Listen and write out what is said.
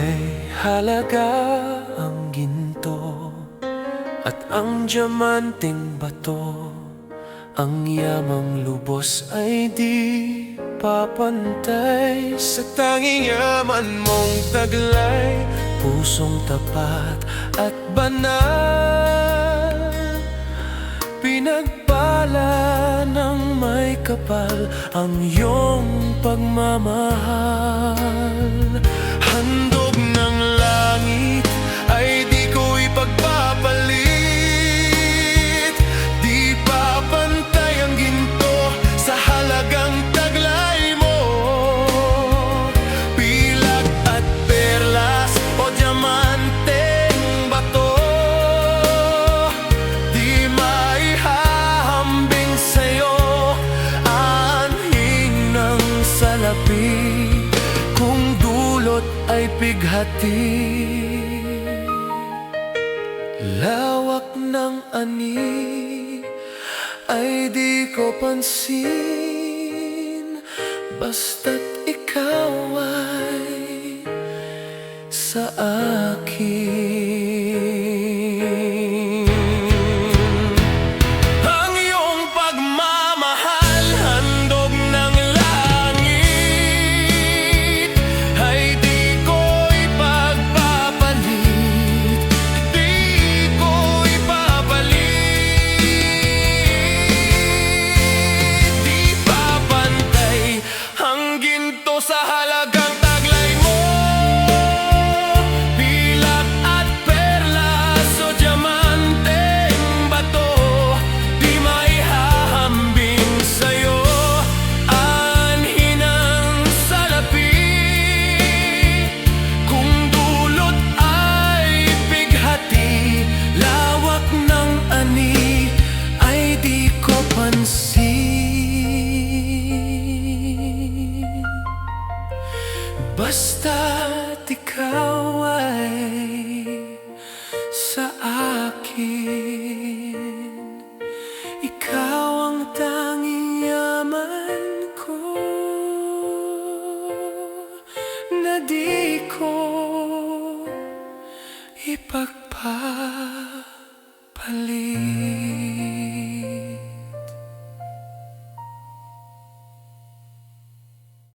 May halaga ang ginto at ang diamanteng bato. Ang yamang lubos ay di papantay sa tanging yaman mong taglay. Pusong tapat at banal, pinagpala ng may kapal ang iyong pagmamahal. Handog ng langit ay di ko ipagpapalit. Di papantay ang ginto sa halagang taglay mo. Pilag at perlas o diamanteng bato, di maihahambing sa'yo. Anhing ng salapi kung dulot ay pighati. Lawak ng ani ay di ko pansin, basta't ikaw ay sa akin. Ang iyong pagmamahal, handog ng langit, ay di ko ipagpapalit. Di ko ipapalit. Di papantay ang ginto sa halagang taglay mo. Pilak at perlas o diamanteng bato, di maihahambing sa'yo. Anhin ng salapi kung dulot ay pighati. Lawak ng ani ay di ko pansin, basta't ikaw ay sa akin. Ikaw ang tanging yaman ko na di ko ipagpapalit.